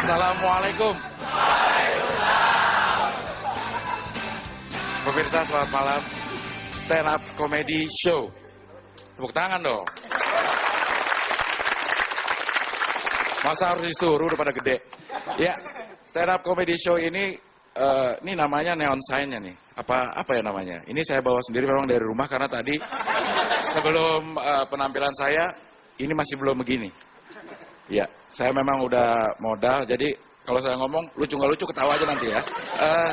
Assalamualaikum. Pemirsa, selamat malam. Stand up comedy show. Tepuk tangan dong. Masa harus disuruh udah pada gede. Ya, stand up comedy show ini namanya neon sign-nya nih. Apa ya namanya? Ini saya bawa sendiri memang dari rumah karena tadi sebelum penampilan saya ini masih belum begini. Ya, saya memang udah modal, jadi kalau saya ngomong lucu nggak lucu ketawa aja nanti ya.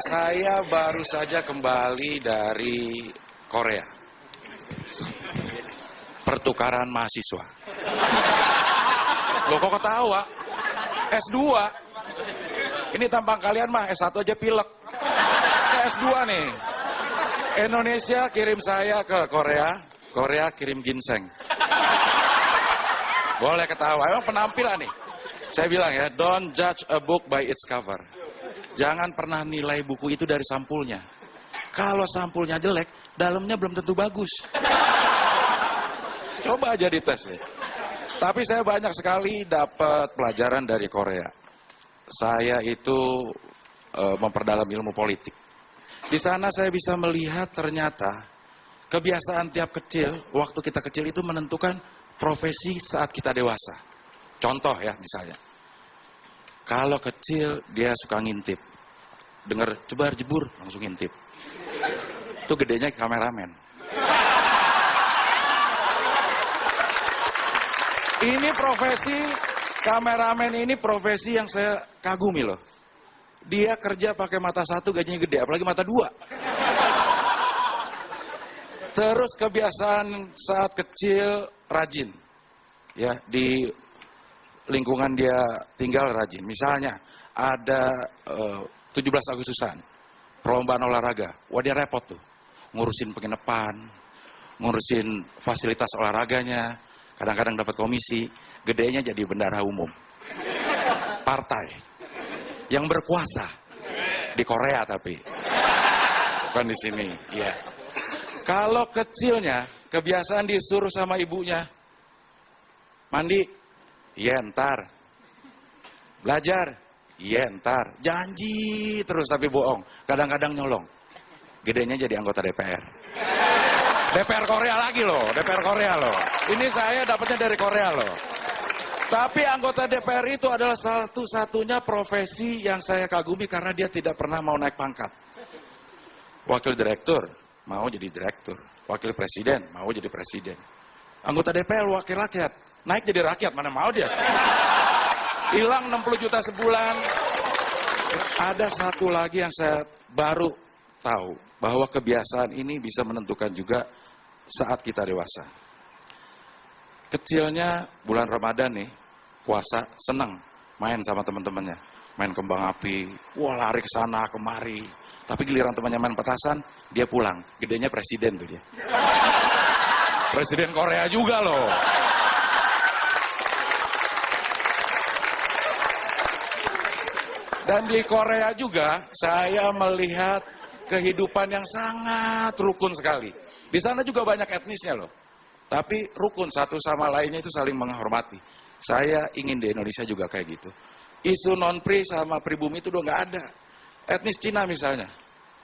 Saya baru saja kembali dari Korea. Pertukaran mahasiswa. Loh kok ketawa? S2. Ini tampang kalian mah S1 aja pilek. Ini S2 nih. Indonesia kirim saya ke Korea, Korea kirim ginseng. Boleh ketawa, emang penampilan nih. Saya bilang ya, don't judge a book by its cover. Jangan pernah nilai buku itu dari sampulnya. Kalau sampulnya jelek, dalamnya belum tentu bagus. Coba aja dites nih. Tapi saya banyak sekali dapat pelajaran dari Korea. Saya itu memperdalam ilmu politik. Di sana saya bisa melihat ternyata kebiasaan tiap kecil, waktu kita kecil itu menentukan profesi saat kita dewasa. Contoh ya misalnya, kalau kecil dia suka ngintip, dengar jebar jebur langsung ngintip. Itu gedenya kameramen. Ini profesi kameramen ini profesi yang saya kagumi loh. Dia kerja pakai mata satu gajinya gede, apalagi mata dua. Terus kebiasaan saat kecil rajin. Ya, di lingkungan dia tinggal rajin. Misalnya ada 17 Agustusan, perlombaan olahraga. Wah dia repot tuh. Ngurusin penginapan, ngurusin fasilitas olahraganya, kadang-kadang dapat komisi, gedenya jadi bendahara umum. Partai yang berkuasa di Korea tapi bukan di sini, ya. Kalau kecilnya kebiasaan disuruh sama ibunya mandi, iya ntar. Belajar, iya ntar. Janji terus tapi bohong. Kadang-kadang nyolong. Gedenya jadi anggota DPR. DPR Korea lagi loh, DPR Korea loh. Ini saya dapatnya dari Korea loh. Tapi anggota DPR itu adalah satu-satunya profesi yang saya kagumi karena dia tidak pernah mau naik pangkat. Wakil direktur mau jadi direktur, wakil presiden mau jadi presiden. Anggota DPR wakil rakyat, naik jadi rakyat, mana mau dia. Hilang 60 juta sebulan. Ada satu lagi yang saya baru tahu, bahwa kebiasaan ini bisa menentukan juga saat kita dewasa. Kecilnya bulan Ramadan nih, puasa, senang main sama teman-temannya. Main kembang api, wah lari ke sana kemari. Tapi giliran temannya main petasan, dia pulang. Gedenya presiden tuh dia. Presiden Korea juga loh. Dan di Korea juga, saya melihat kehidupan yang sangat rukun sekali. Di sana juga banyak etnisnya loh. Tapi rukun satu sama lainnya itu saling menghormati. Saya ingin di Indonesia juga kayak gitu. Isu non-pri sama pribumi itu udah nggak ada. Etnis Cina misalnya,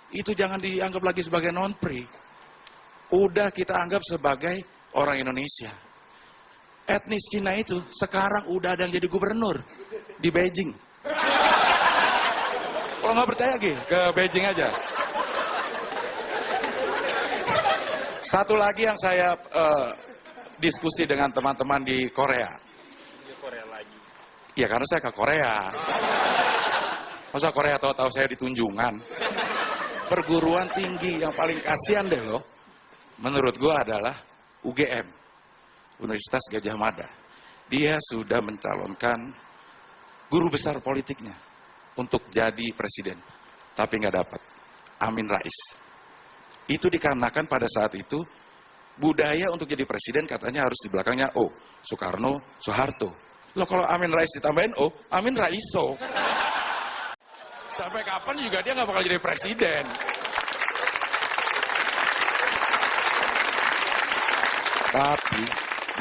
itu jangan dianggap lagi sebagai non-pri. Udah kita anggap sebagai orang Indonesia. Etnis Cina itu sekarang udah ada yang jadi gubernur di Beijing. Kalau nggak percaya ke Beijing aja. Satu lagi yang saya diskusi dengan teman-teman di Korea. Di Korea lagi. Ya karena saya ke Korea. Masa Korea tahu-tahu saya di Tunjungan. Perguruan tinggi yang paling kasihan deh loh, menurut gua adalah UGM, Universitas Gadjah Mada. Dia sudah mencalonkan guru besar politiknya untuk jadi presiden, tapi nggak dapat. Amin Rais. Itu dikarenakan pada saat itu budaya untuk jadi presiden katanya harus di belakangnya O, Soekarno, Soeharto. Loh kalau Amin Rais ditambahin O, Amin Raiso. Sampai kapan juga dia nggak bakal jadi presiden. Tapi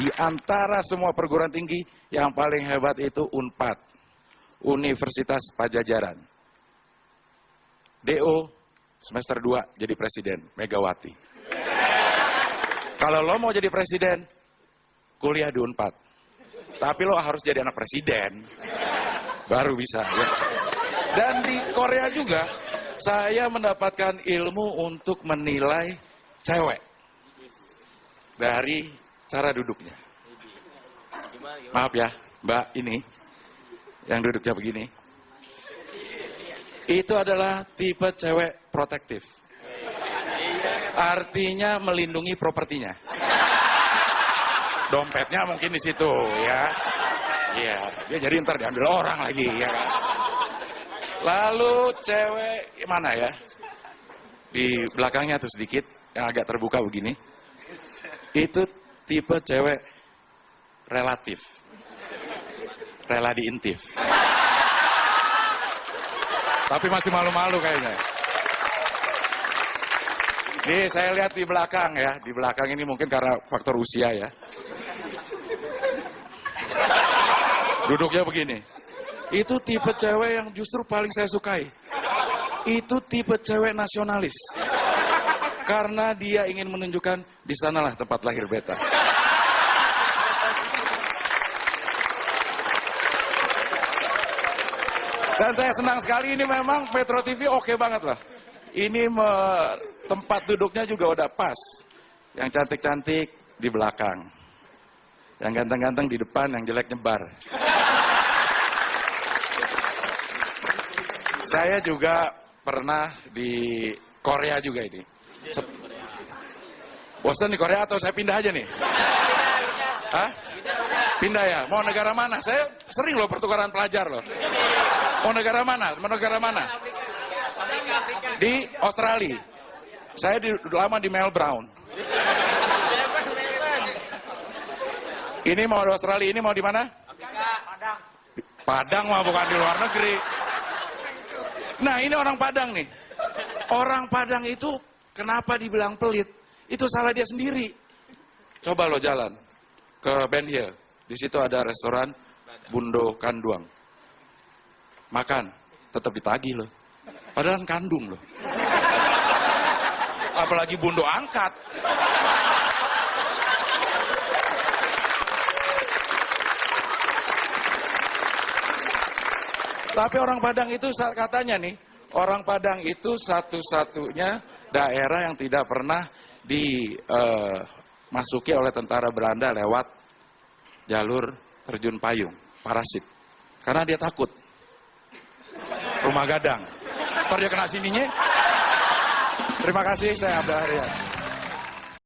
di antara semua perguruan tinggi yang paling hebat itu Unpad. Universitas Pajajaran. DO semester 2 jadi presiden, Megawati. Kalau lo mau jadi presiden, kuliah di Unpad. Tapi lo harus jadi anak presiden, baru bisa. Ya. Dan di Korea juga, saya mendapatkan ilmu untuk menilai cewek dari cara duduknya. Maaf ya, Mbak ini, yang duduknya begini. Itu adalah tipe cewek protektif. Artinya melindungi propertinya. Dompetnya mungkin di situ, ya. Iya, ya jadi ntar diambil orang lagi, ya kan. Lalu cewek mana ya? Di belakangnya tuh sedikit, yang agak terbuka begini. Itu tipe cewek relatif. Rela diintif. Tapi masih malu-malu kayaknya. Nih saya lihat di belakang ya, di belakang ini mungkin karena faktor usia ya. Duduknya begini. Itu tipe cewek yang justru paling saya sukai. Itu tipe cewek nasionalis. Karena dia ingin menunjukkan di sanalah tempat lahir beta. Dan saya senang sekali ini memang Metro TV oke banget lah. Ini tempat duduknya juga udah pas. Yang cantik-cantik di belakang. Yang ganteng-ganteng di depan, yang jelek nyebar. Saya juga pernah di Korea juga ini. Bosan di Korea atau saya pindah aja nih? Hah? Pindah ya? Mau negara mana? Saya sering loh pertukaran pelajar loh. Mau negara mana? Mau negara mana? Di Australia. Saya lama di Melbourne. Ini mau di Australia, ini mau di mana? Padang. Padang mah bukan di luar negeri. Nah ini orang Padang nih. Orang Padang itu kenapa dibilang pelit? Itu salah dia sendiri. Coba lo jalan ke Ben Hill. Di situ ada restoran Bundo Kanduang. Makan, tetap ditagih loh. Padahal kandung loh. Apalagi Bundo angkat. Tapi orang Padang itu katanya nih, orang Padang itu satu-satunya daerah yang tidak pernah dimasuki oleh tentara Belanda lewat jalur terjun payung, parasit. Karena dia takut. Rumah gadang. Ntar dia kena sininya. Terima kasih, saya Abdul Harian.